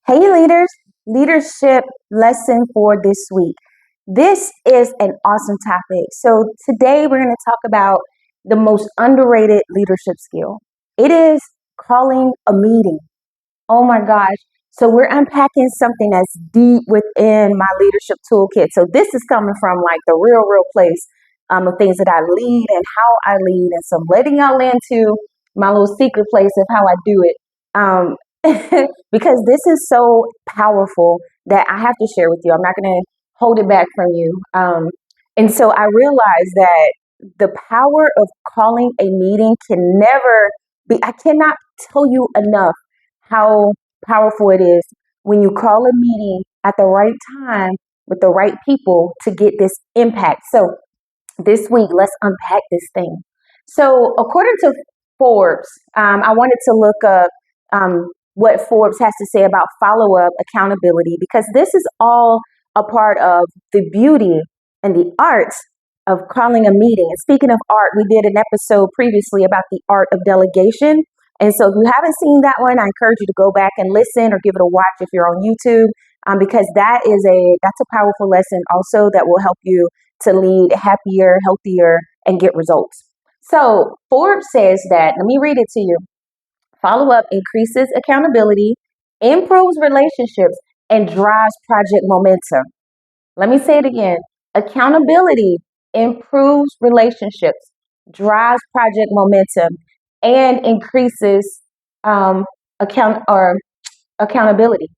Hey leaders, leadership lesson for this week. This is an awesome topic. So today we're going to talk about the most underrated leadership skill. It is calling a meeting. Oh my gosh. So we're unpacking something that's deep within my leadership toolkit. So this is coming from like the real place of things that I lead and how I lead. And so I'm letting y'all into my little secret place of how I do it. Because this is so powerful that I have to share with you. I'm not going to hold it back from you. And so I realized that the power of calling a meeting can never be, I cannot tell you enough how powerful it is when you call a meeting at the right time with the right people to get this impact. So this week, let's unpack this thing. So according to Forbes, I wanted to look up what Forbes has to say about follow-up accountability, because this is all a part of the beauty and the art of calling a meeting. And speaking of art, we did an episode previously about the art of delegation. And so if you haven't seen that one, I encourage you to go back and listen or give it a watch if you're on YouTube, because that's a powerful lesson also that will help you to lead happier, healthier, and get results. So Forbes says that, let me read it to you. Follow up increases accountability, improves relationships, and drives project momentum. Let me say it again. Accountability improves relationships, drives project momentum, and increases accountability.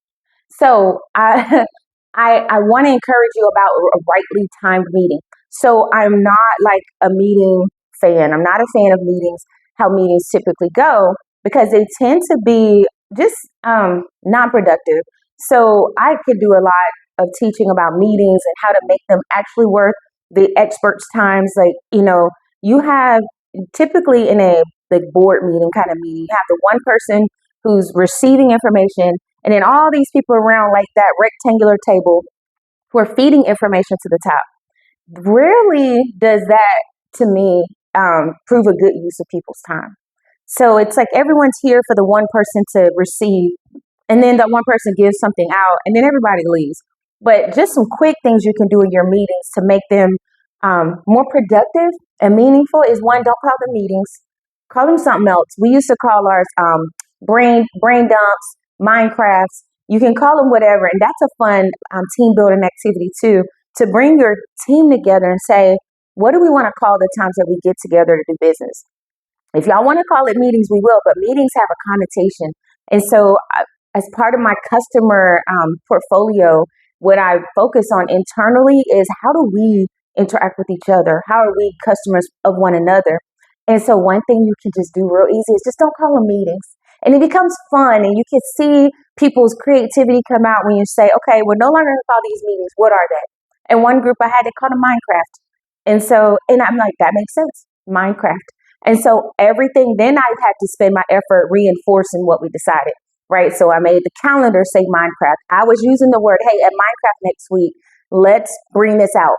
So I I want to encourage you about a rightly timed meeting. So I'm not like a meeting fan. I'm not a fan of meetings, how meetings typically go, because they tend to be just non-productive. So I could do a lot of teaching about meetings and how to make them actually worth the experts' times. Like, you have typically in a like board meeting kind of meeting, you have the one person who's receiving information, and then all these people around like that rectangular table who are feeding information to the top. Rarely does that, to me, prove a good use of people's time. So it's like everyone's here for the one person to receive, and then that one person gives something out, and then everybody leaves. But just some quick things you can do in your meetings to make them more productive and meaningful is one, don't call them meetings, call them something else. We used to call ours brain dumps, Minecrafts. You can call them whatever, and that's a fun team building activity too. To bring your team together and say, what do we want to call the times that we get together to do business? If y'all want to call it meetings, we will, but meetings have a connotation. And so, as part of my customer portfolio, what I focus on internally is how do we interact with each other? How are we customers of one another? And so, one thing you can just do real easy is just don't call them meetings. And it becomes fun, and you can see people's creativity come out when you say, okay, we're no longer going to call these meetings. What are they? And one group I had, they called them Minecraft. And I'm like, that makes sense, Minecraft. And so everything, then I had to spend my effort reinforcing what we decided, right? So I made the calendar say Minecraft. I was using the word, hey, at Minecraft next week, let's bring this out.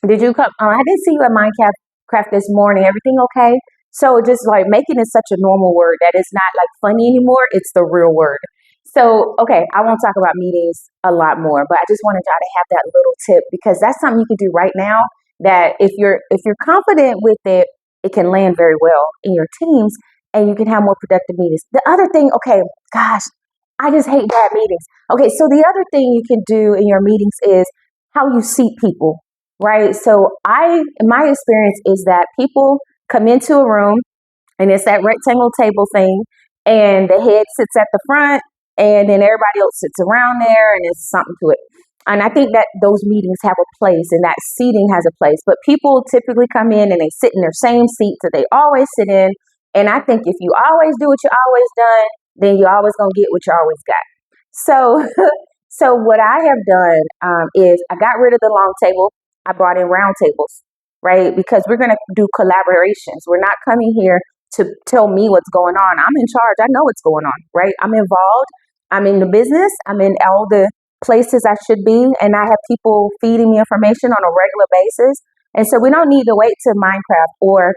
Did you come? I didn't see you at Minecraft this morning. Everything okay? So just like making it such a normal word that it's not like funny anymore. It's the real word. So, okay, I won't talk about meetings a lot more, but I just wanted y'all to have that little tip, because that's something you can do right now that if you're confident with it, it can land very well in your teams and you can have more productive meetings. The other thing, okay, gosh, I just hate bad meetings. Okay, so the other thing you can do in your meetings is how you seat people, right? So in my experience is that people come into a room and it's that rectangle table thing, and the head sits at the front, and then everybody else sits around there, and it's something to it. And I think that those meetings have a place and that seating has a place. But people typically come in and they sit in their same seats that they always sit in. And I think if you always do what you always done, then you're always going to get what you always got. So, so what I have done is I got rid of the long table. I brought in round tables, right? Because we're going to do collaborations. We're not coming here to tell me what's going on. I'm in charge. I know what's going on, right? I'm involved. I'm in the business. I'm in all the places I should be, and I have people feeding me information on a regular basis. And so we don't need to wait to Minecraft or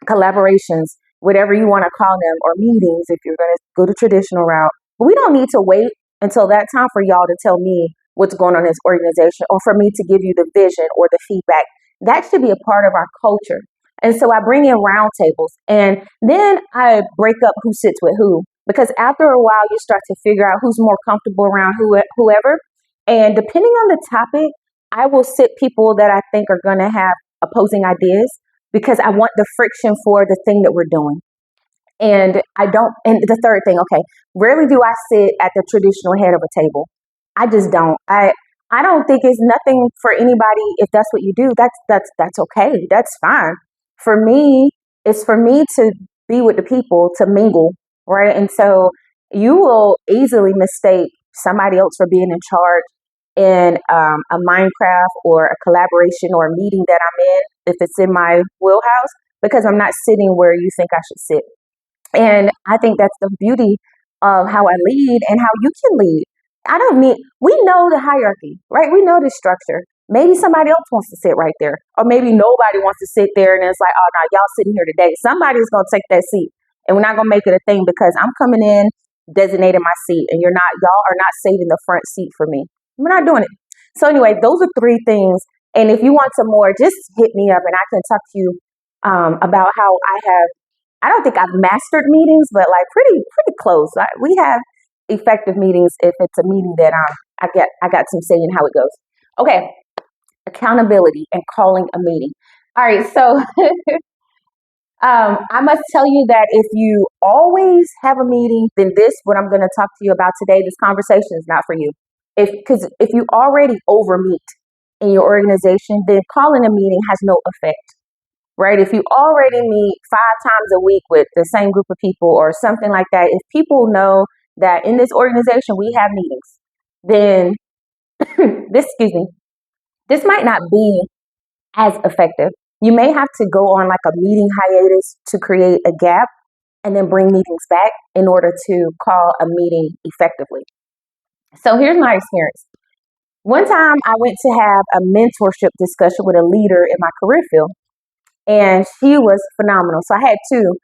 collaborations, whatever you want to call them, or meetings if you're going to go the traditional route. But we don't need to wait until that time for y'all to tell me what's going on in this organization, or for me to give you the vision or the feedback. That should be a part of our culture. And so I bring in roundtables, and then I break up who sits with who, because after a while you start to figure out who's more comfortable around whoever. And depending on the topic, I will sit people that I think are going to have opposing ideas, because I want the friction for the thing that we're doing. And I don't, and the third thing, okay, rarely do I sit at the traditional head of a table. I just don't. I don't think it's nothing for anybody. If that's what you do, that's okay. That's fine. For me, it's for me to be with the people, to mingle, right? And so you will easily mistake somebody else for being in charge in a Minecraft or a collaboration or a meeting that I'm in, if it's in my wheelhouse, because I'm not sitting where you think I should sit. And I think that's the beauty of how I lead and how you can lead. I don't need, we know the hierarchy, right? We know the structure. Maybe somebody else wants to sit right there, or maybe nobody wants to sit there, and it's like, oh, no, y'all sitting here today. Somebody's going to take that seat, and we're not going to make it a thing because I'm coming in, designating my seat, and y'all are not saving the front seat for me. We're not doing it. So, anyway, those are three things. And if you want some more, just hit me up and I can talk to you about how I don't think I've mastered meetings, but like pretty close. We have effective meetings if it's a meeting that I got some say in how it goes. Okay, accountability and calling a meeting. All right, so I must tell you that if you always have a meeting, then what I'm going to talk to you about today, this conversation is not for you. Because if you already overmeet in your organization, then calling a meeting has no effect, right? If you already meet 5 times a week with the same group of people or something like that, if people know that in this organization we have meetings, then excuse me, this might not be as effective. You may have to go on like a meeting hiatus to create a gap and then bring meetings back in order to call a meeting effectively. So here's my experience. One time I went to have a mentorship discussion with a leader in my career field, and she was phenomenal. So I had two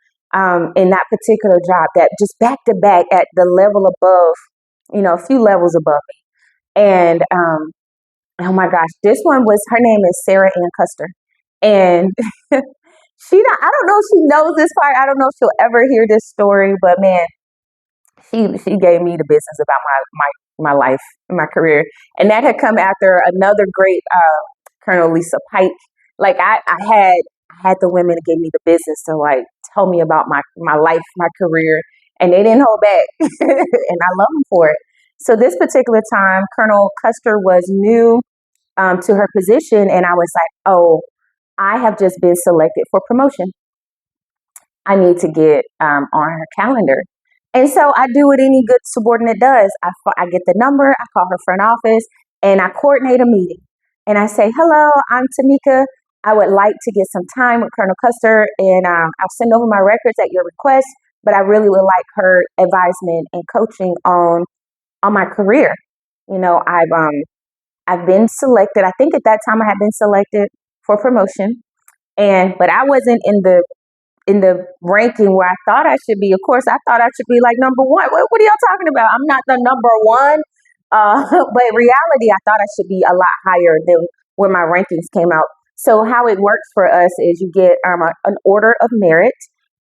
in that particular job that just back to back at the level above, a few levels above me. And oh my gosh, this one was, her name is Sarah Ann Custer. And I don't know if she knows this part. I don't know if she'll ever hear this story, but man, she gave me the business about my life and my career. And that had come after another great Colonel Lisa Pike. Like I had the women that gave me the business to like tell me about my life, my career, and they didn't hold back. And I love them for it. So this particular time, Colonel Custer was new to her position, and I was like, oh, I have just been selected for promotion. I need to get on her calendar. And so I do what any good subordinate does. I get the number, I call her front office, and I coordinate a meeting. And I say, hello, I'm Tamekia. I would like to get some time with Colonel Custer, and I'll send over my records at your request, but I really would like her advisement and coaching on my career. I've been selected. I think at that time I had been selected for promotion, but I wasn't in the ranking where I thought I should be. Of course, I thought I should be like number one. What are y'all talking about? I'm not the number one. But in reality, I thought I should be a lot higher than where my rankings came out. So how it works for us is you get an order of merit,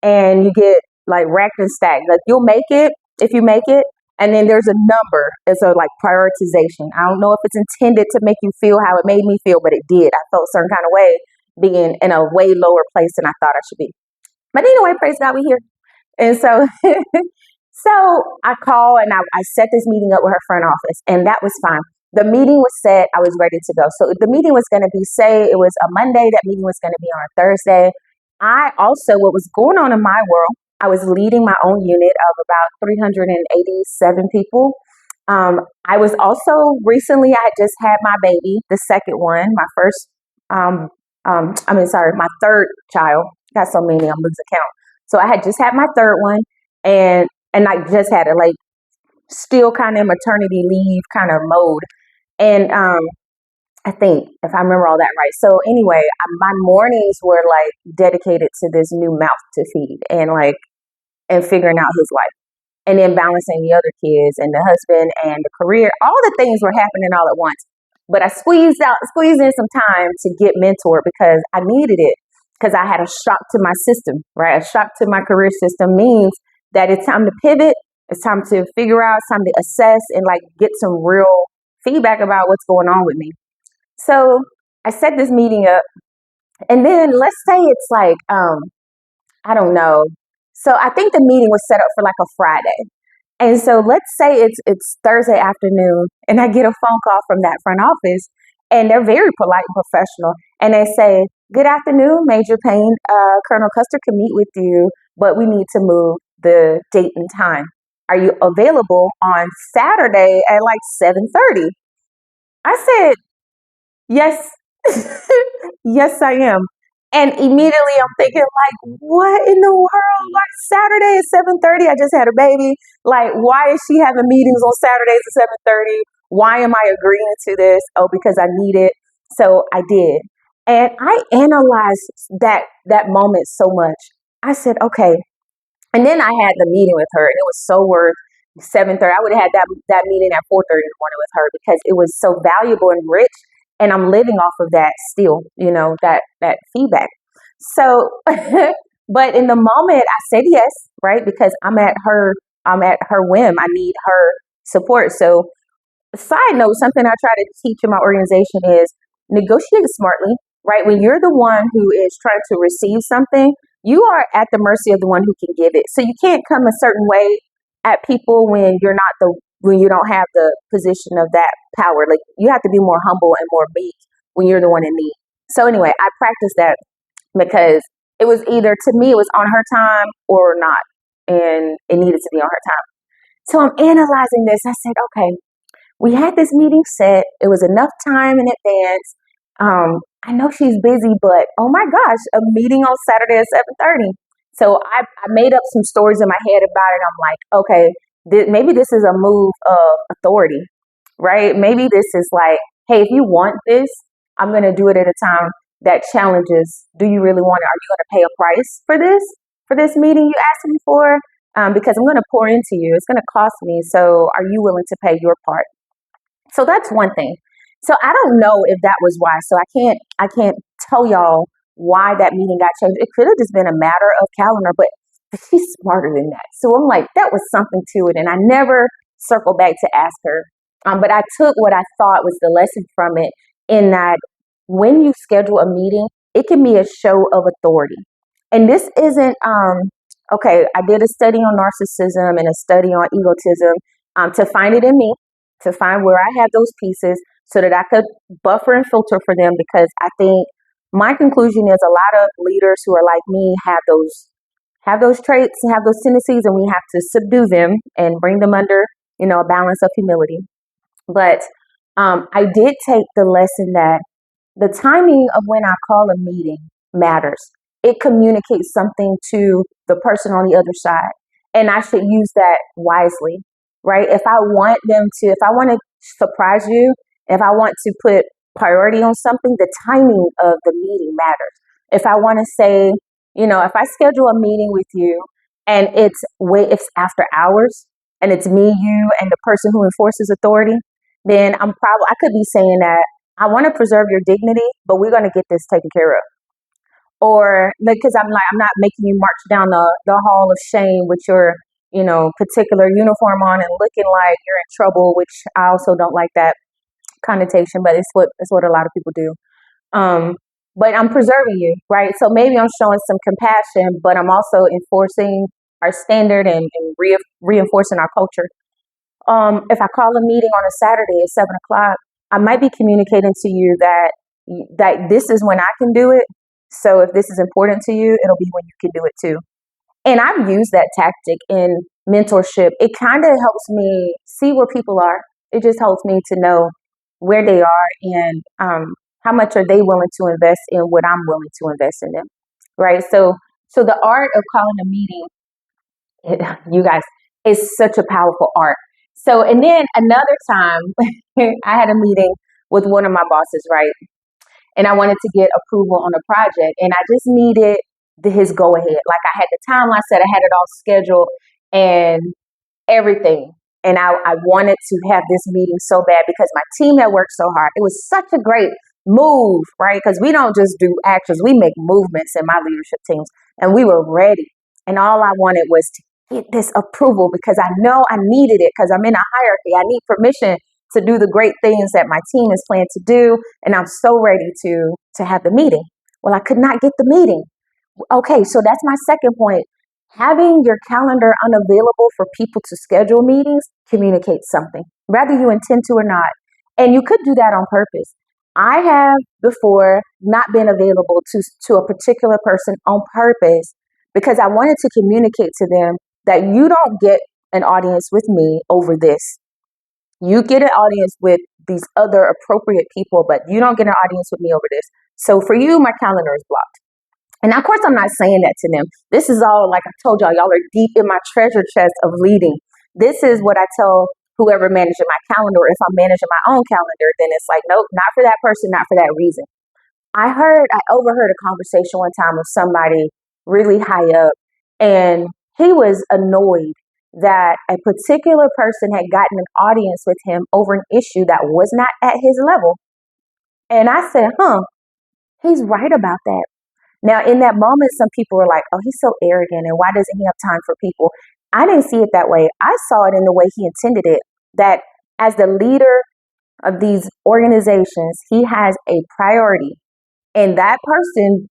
and you get like racked and stacked. Like you'll make it if you make it, and then there's a number. It's a like prioritization. I don't know if it's intended to make you feel how it made me feel, but it did. I felt a certain kind of way being in a way lower place than I thought I should be. But anyway, praise God, we here. And so, so I call and I set this meeting up with her front office, and that was fine. The meeting was set. I was ready to go. So the meeting was going to be, say it was a Monday, that meeting was going to be on a Thursday. What was going on in my world, I was leading my own unit of about 387 people. I was also recently, I had just had my baby, the second one, my third child. Got so many, I'm losing count. So I had just had my third one, and I just had it like still kind of maternity leave kind of mode. And I think if I remember all that right. So anyway, my mornings were like dedicated to this new mouth to feed and figuring out his life. and then balancing the other kids and the husband and the career. All the things were happening all at once. But I squeezed in some time to get mentored because I needed it because I had a shock to my system, right? A shock to my career system means that it's time to pivot. It's time to figure out, it's time to assess and like get some real feedback about what's going on with me. So I set this meeting up and then let's say it's like, I don't know. So I think the meeting was set up for like a Friday. And so let's say it's Thursday afternoon and I get a phone call from that front office and they're very polite and professional. And they say, "Good afternoon, Major Payne. Colonel Custer can meet with you, but we need to move the date and time. Are you available on Saturday at like 7:30?" I said, "Yes." Yes, I am. And immediately I'm thinking, like, what in the world? Like Saturday at 7:30, I just had a baby. Like, why is she having meetings on Saturdays at 7:30? Why am I agreeing to this? Oh, because I need it. So I did. And I analyzed that moment so much. I said, okay. And then I had the meeting with her, and it was so worth 7:30. I would have had that meeting at 4:30 in the morning with her because it was so valuable and rich, and I'm living off of that still, that feedback. So, but in the moment, I said yes, right? Because I'm at her whim. I need her support. So side note, something I try to teach in my organization is negotiate smartly, right? When you're the one who is trying to receive something, you are at the mercy of the one who can give it. So you can't come a certain way at people when you don't have the position of that power. Like you have to be more humble and more meek when you're the one in need. So anyway, I practiced that because it was either to me it was on her time or not, and it needed to be on her time. So I'm analyzing this. I said, okay, we had this meeting set. It was enough time in advance. I know she's busy, but oh my gosh, a meeting on Saturday at 7:30. So I made up some stories in my head about it. I'm like, okay, maybe this is a move of authority, right? Maybe this is like, hey, if you want this, I'm going to do it at a time that challenges. Do you really want it? Are you going to pay a price for this meeting you asked me for? Because I'm going to pour into you. It's going to cost me. So are you willing to pay your part? So that's one thing. So I don't know if that was why. So I can't tell y'all why that meeting got changed. It could have just been a matter of calendar, but she's smarter than that. So I'm like, that was something to it. And I never circled back to ask her. But I took what I thought was the lesson from it in that when you schedule a meeting, it can be a show of authority. And this isn't, okay, I did a study on narcissism and a study on egotism to find it in me, to find where I had those pieces so that I could buffer and filter for them because I think my conclusion is a lot of leaders who are like me have those traits and have those tendencies and we have to subdue them and bring them under, a balance of humility. But I did take the lesson that the timing of when I call a meeting matters. It communicates something to the person on the other side. And I should use that wisely, right? If I want to surprise you, if I want to put priority on something, the timing of the meeting matters. If I want to say, if I schedule a meeting with you and it's after hours and it's me, you, and the person who enforces authority, then I could be saying that I want to preserve your dignity, but we're going to get this taken care of. Or because I'm not making you march down the hall of shame with your, particular uniform on and looking like you're in trouble, which I also don't like that connotation, but it's what a lot of people do. But I'm preserving you, right? So maybe I'm showing some compassion, but I'm also enforcing our standard and reinforcing our culture. If I call a meeting on a Saturday at 7 o'clock, I might be communicating to you that this is when I can do it. So if this is important to you, it'll be when you can do it too. And I've used that tactic in mentorship. It kind of helps me see where people are. It just helps me to know where they are and how much are they willing to invest in what I'm willing to invest in them. Right. So the art of calling a meeting, you guys, is such a powerful art. So, and then another time I had a meeting with one of my bosses, right? And I wanted to get approval on a project and I just needed his go ahead. Like I had the timeline set, I had it all scheduled and everything. And I wanted to have this meeting so bad because my team had worked so hard. It was such a great move, right? Because we don't just do actions, we make movements in my leadership teams. And we were ready. And all I wanted was to get this approval because I know I needed it because I'm in a hierarchy. I need permission to do the great things that my team is planned to do. And I'm so ready to have the meeting. Well, I could not get the meeting. Okay, so that's my second point. Having your calendar unavailable for people to schedule meetings communicates something, whether you intend to or not. And you could do that on purpose. I have before not been available to a particular person on purpose because I wanted to communicate to them that you don't get an audience with me over this. You get an audience with these other appropriate people, but you don't get an audience with me over this. So for you, my calendar is blocked. And of course, I'm not saying that to them. This is all, like I told y'all are deep in my treasure chest of leading. This is what I tell whoever manages my calendar. If I'm managing my own calendar, then it's like, nope, not for that person, not for that reason. I overheard a conversation one time with somebody really high up, and he was annoyed that a particular person had gotten an audience with him over an issue that was not at his level. And I said, he's right about that. Now, in that moment, some people were like, oh, he's so arrogant and why doesn't he have time for people? I didn't see it that way. I saw it in the way he intended it, that as the leader of these organizations, he has a priority. And that person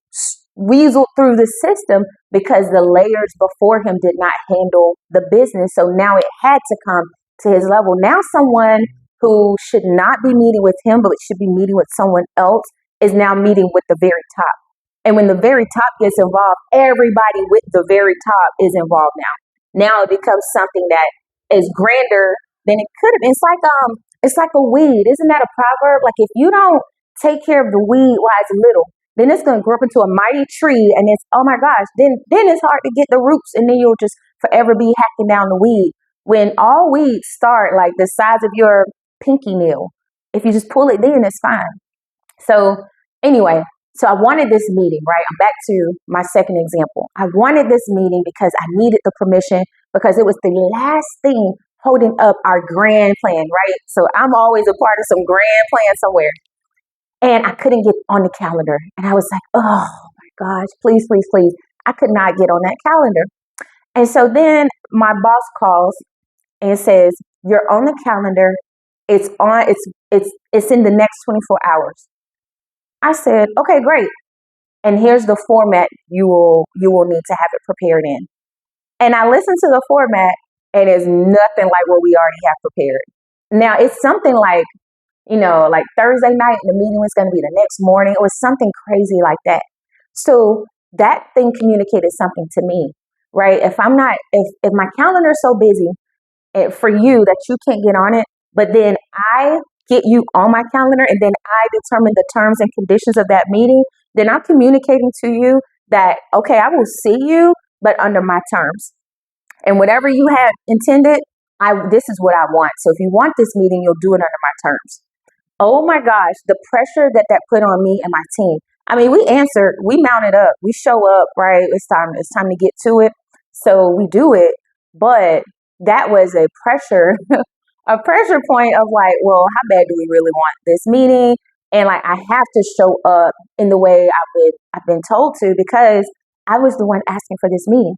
weaseled through the system because the layers before him did not handle the business. So now it had to come to his level. Now someone who should not be meeting with him, but should be meeting with someone else is now meeting with the very top. And when the very top gets involved, everybody with the very top is involved now. Now it becomes something that is grander than it could have been. It's like a weed. Isn't that a proverb? Like if you don't take care of the weed while it's little, then it's gonna grow up into a mighty tree and it's oh my gosh, then it's hard to get the roots and then you'll just forever be hacking down the weed. When all weeds start like the size of your pinky nail, if you just pull it then it's fine. So anyway, so I wanted this meeting, right? I'm back to my second example. I wanted this meeting because I needed the permission because it was the last thing holding up our grand plan, right? So I'm always a part of some grand plan somewhere. And I couldn't get on the calendar. And I was like, oh my gosh, please, please, please. I could not get on that calendar. And so then my boss calls and says, you're on the calendar. It's in the next 24 hours. I said, okay, great. And here's the format you will need to have it prepared in. And I listened to the format and it's nothing like what we already have prepared. Now it's something like, like Thursday night and the meeting was going to be the next morning. It was something crazy like that. So that thing communicated something to me, right? If my calendar is so busy for you that you can't get on it, but then I get you on my calendar and then I determine the terms and conditions of that meeting, then I'm communicating to you that, okay, I will see you, but under my terms. And whatever you have intended, this is what I want. So if you want this meeting, you'll do it under my terms. Oh my gosh, the pressure that put on me and my team. I mean, we mounted up, we show up, right? It's time to get to it. So we do it. But that was a pressure point of like, well, how bad do we really want this meeting? And like, I have to show up in the way I've been told to because I was the one asking for this meeting.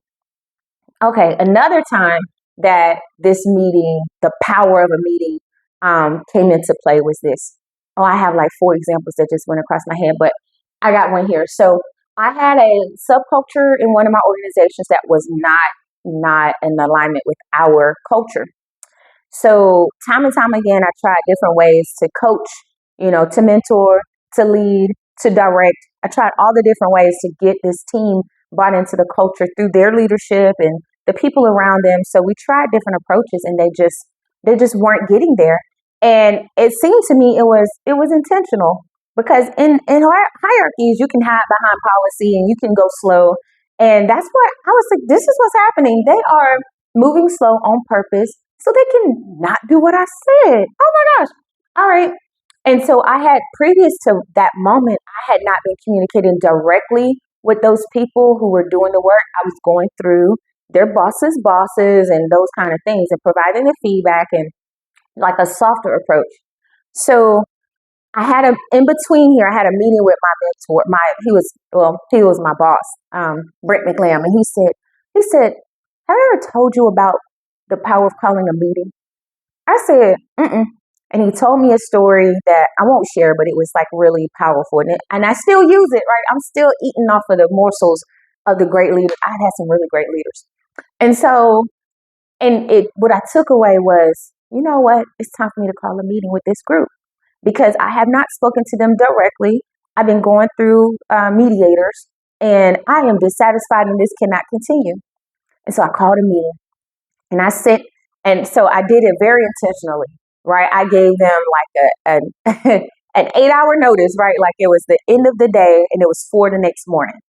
Okay, another time that this meeting, the power of a meeting, came into play was this. Oh, I have like 4 examples that just went across my head, but I got one here. So I had a subculture in one of my organizations that was not in alignment with our culture. So time and time again, I tried different ways to coach, to mentor, to lead, to direct. I tried all the different ways to get this team bought into the culture through their leadership and the people around them. So we tried different approaches and they just weren't getting there. And it seemed to me it was intentional because in hierarchies, you can hide behind policy and you can go slow. And that's what I was like, this is what's happening. They are moving slow on purpose so they can not do what I said. Oh my gosh. All right. And so I had, previous to that moment, I had not been communicating directly with those people who were doing the work. I was going through their bosses and those kind of things, and providing the feedback and like a softer approach. So I had a in between here. I had a meeting with my mentor. He was my boss, Brent McLam, and he said, "Have I ever told you about the power of calling a meeting?" I said, "Mm-mm." And he told me a story that I won't share, but it was like really powerful, and I still use it. Right, I'm still eating off of the morsels of the great leaders. I had some really great leaders, and so what I took away was, you know what? It's time for me to call a meeting with this group because I have not spoken to them directly. I've been going through mediators, and I am dissatisfied, and this cannot continue. And so I called a meeting, and I sent, and so I did it very intentionally, right? I gave them like an 8 hour notice, right? Like it was the end of the day, and it was 4 the next morning.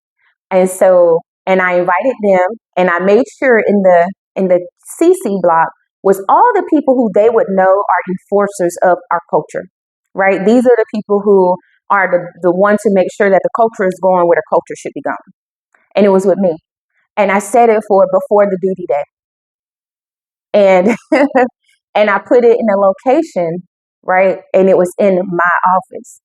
And so, and I invited them, and I made sure in the CC block was all the people who they would know are enforcers of our culture, right? These are the people who are the ones to make sure that the culture is going where the culture should be going. And it was with me. And I said it for before the duty day. And and I put it in a location, right? And it was in my office.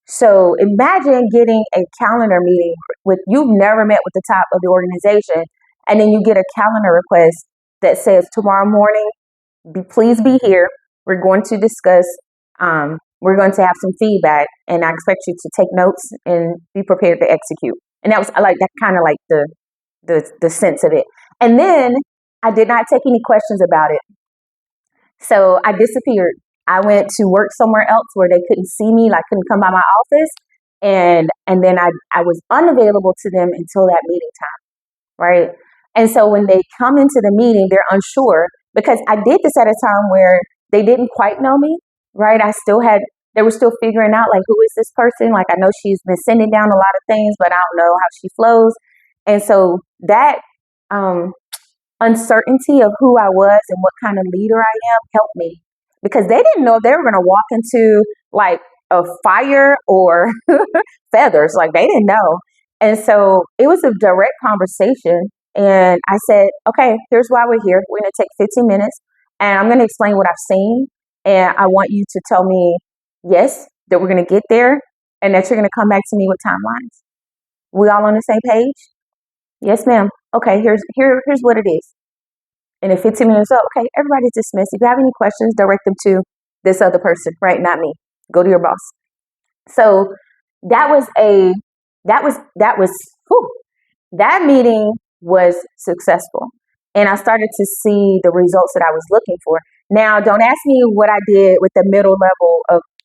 So imagine getting a calendar meeting with you've never met with the top of the organization, and then you get a calendar request that says tomorrow morning, please be here. We're going to discuss. We're going to have some feedback, and I expect you to take notes and be prepared to execute. And that was like that kind of like the sense of it. And then I did not take any questions about it. So I disappeared. I went to work somewhere else where they couldn't see me, like couldn't come by my office. And then I was unavailable to them until that meeting time, right? And so when they come into the meeting, they're unsure because I did this at a time where they didn't quite know me, right? They were still figuring out like, who is this person? Like, I know she's been sending down a lot of things, but I don't know how she flows. And so that, uncertainty of who I was and what kind of leader I am helped me because they didn't know if they were going to walk into like a fire or feathers. Like they didn't know. And so it was a direct conversation. And I said, okay, here's why we're here. We're going to take 15 minutes and I'm going to explain what I've seen. And I want you to tell me, yes, that we're going to get there and that you're going to come back to me with timelines. We all on the same page? Yes, ma'am. Okay, here's what it is. And in 15 minutes, okay, everybody's dismissed. If you have any questions, direct them to this other person, right? Not me. Go to your boss. So that was whew, that meeting was successful. And I started to see the results that I was looking for. Now, don't ask me what I did with the middle level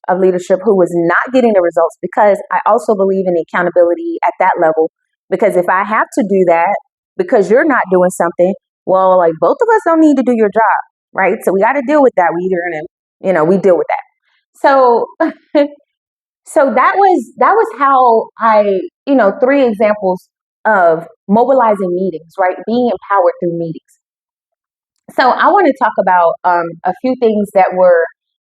of leadership who was not getting the results because I also believe in accountability at that level. Because if I have to do that because you're not doing something, well, like both of us don't need to do your job, right? So we got to deal with that. We either gonna, we deal with that. So, so that was how I, 3 examples of mobilizing meetings, right? Being empowered through meetings. So I want to talk about a few things that were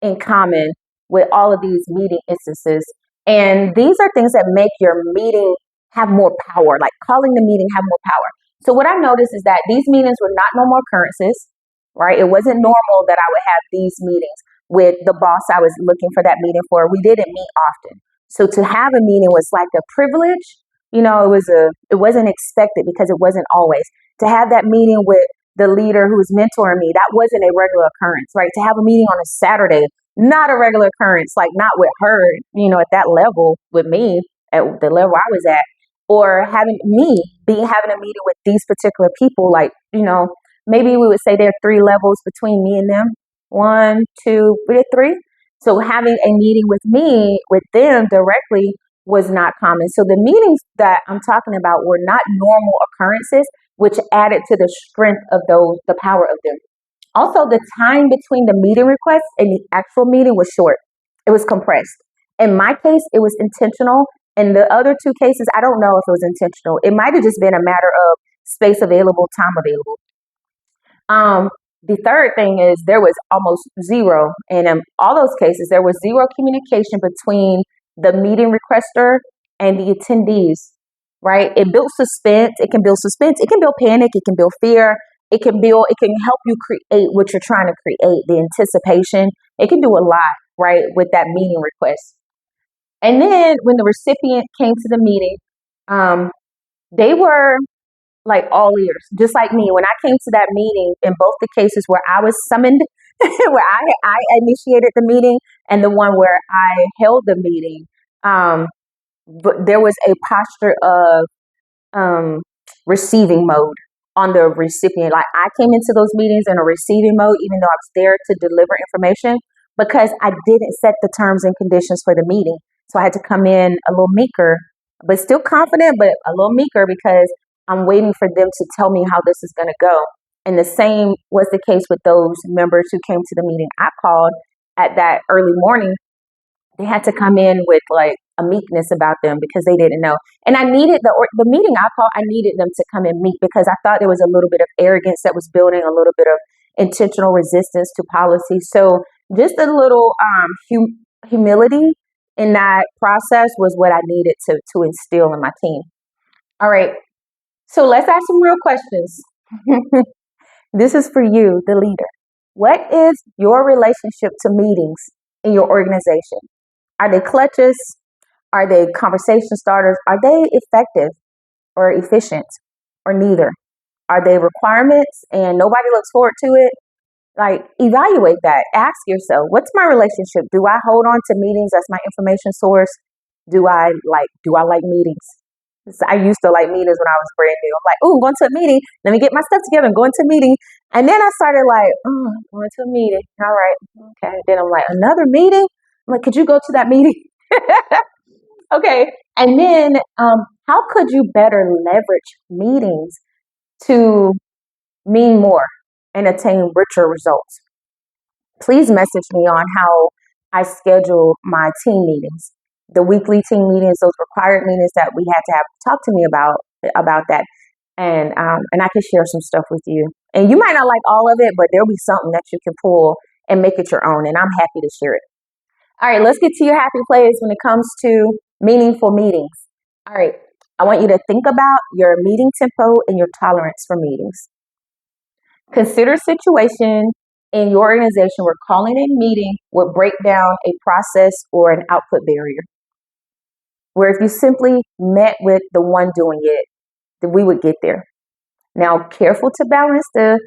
in common with all of these meeting instances. And these are things that make your meeting have more power, like calling the meeting have more power. So what I noticed is that these meetings were not normal occurrences, right? It wasn't normal that I would have these meetings with the boss I was looking for that meeting for. We didn't meet often. So to have a meeting was like a privilege. It wasn't expected because it wasn't always. To have that meeting with the leader who was mentoring me, that wasn't a regular occurrence, right? To have a meeting on a Saturday, not a regular occurrence, like not with her, at that level with me, at the level I was at, or having a meeting with these particular people, like, maybe we would say there are 3 levels between me and them. 1, 2, 3. So having a meeting with me, with them directly was not common. So the meetings that I'm talking about were not normal occurrences, which added to the strength of the power of them. Also, the time between the meeting request and the actual meeting was short. It was compressed. In my case, it was intentional. In the other 2 cases, I don't know if it was intentional. It might have just been a matter of space available, time available. The third thing is there was almost zero, and in all those cases, there was zero communication between the meeting requester and the attendees. right? It builds suspense. It can build suspense. It can build panic. It can build fear. It can help you create what you're trying to create, the anticipation. It can do a lot, right, with that meeting request. And then when the recipient came to the meeting, they were like all ears, just like me. When I came to that meeting, in both the cases where I was summoned, where I initiated the meeting, and the one where I held the meeting, but there was a posture of um, receiving mode on the recipient. Like I came into those meetings in a receiving mode, even though I was there to deliver information, because I didn't set the terms and conditions for the meeting. So I had to come in a little meeker, but still confident, but a little meeker because I'm waiting for them to tell me how this is going to go. And the same was the case with those members who came to the meeting I called at that early morning. They had to come in with like a meekness about them because they didn't know. And I needed the meeting I called. I needed them to come in meek because I thought there was a little bit of arrogance that was building, a little bit of intentional resistance to policy. So just a little humility in that process was what I needed to instill in my team. All right, so let's ask some real questions. This is for you, the leader. What is your relationship to meetings in your organization? Are they clutches? Are they conversation starters? Are they effective or efficient or neither? Are they requirements and nobody looks forward to it? Like, evaluate that. Ask yourself, what's my relationship? Do I hold on to meetings as my information source? Do I like meetings? I used to like meetings when I was brand new. I'm like, oh, I'm going to a meeting. Let me get my stuff together. I'm going to a meeting. And then I started like, oh, I'm going to a meeting. All right. Okay. Then I'm like, another meeting? I'm like, could you go to that meeting? Okay. And then how could you better leverage meetings to mean more and attain richer results? Please message me on how I schedule my team meetings, the weekly team meetings, those required meetings that we had to have. Talk to me about that, and I can share some stuff with you. And you might not like all of it, but there'll be something that you can pull and make it your own. And I'm happy to share it. All right, let's get to your happy place when it comes to meaningful meetings. All right, I want you to think about your meeting tempo and your tolerance for meetings. Consider a situation in your organization where calling a meeting would break down a process or an output barrier. Where if you simply met with the one doing it, then we would get there. Now, careful to balance the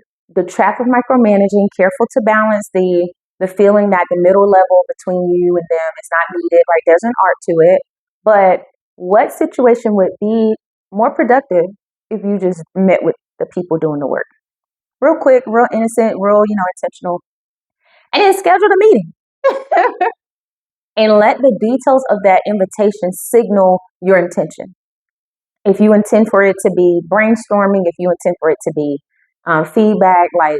trap of micromanaging, careful to balance the feeling that the middle level between you and them is not needed, right? There's an art to it. But what situation would be more productive if you just met with the people doing the work? Real quick, real innocent, real, intentional. And then schedule the meeting. And let the details of that invitation signal your intention. If you intend for it to be brainstorming, if you intend for it to be feedback, like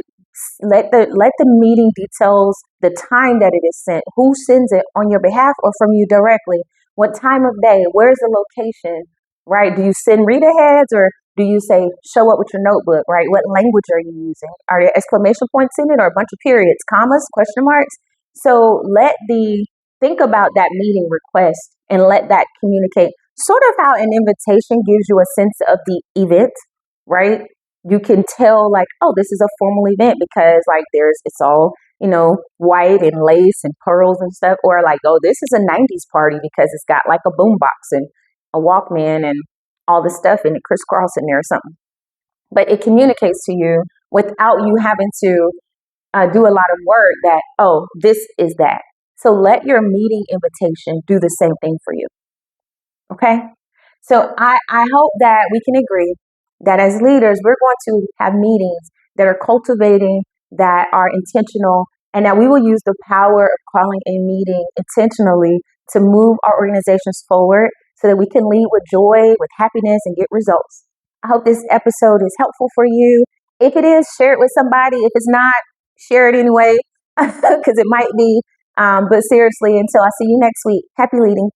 let the meeting details, the time that it is sent, who sends it on your behalf or from you directly, what time of day, where's the location, right? Do you send read aheads or do you say show up with your notebook, right? What language are you using? Are there exclamation points in it or a bunch of periods, commas, question marks? So think about that meeting request and let that communicate sort of how an invitation gives you a sense of the event, right? You can tell like, oh, this is a formal event because like it's all, white and lace and pearls and stuff. Or like, oh, this is a 90s party because it's got like a boombox and a Walkman and all the stuff in it, crisscross in there or something. But it communicates to you without you having to do a lot of work that, oh, this is that. So let your meeting invitation do the same thing for you. Okay? So I hope that we can agree that as leaders, we're going to have meetings that are cultivating, that are intentional, and that we will use the power of calling a meeting intentionally to move our organizations forward so that we can lead with joy, with happiness, and get results. I hope this episode is helpful for you. If it is, share it with somebody. If it's not, share it anyway, because it might be. But seriously, until I see you next week, happy leading.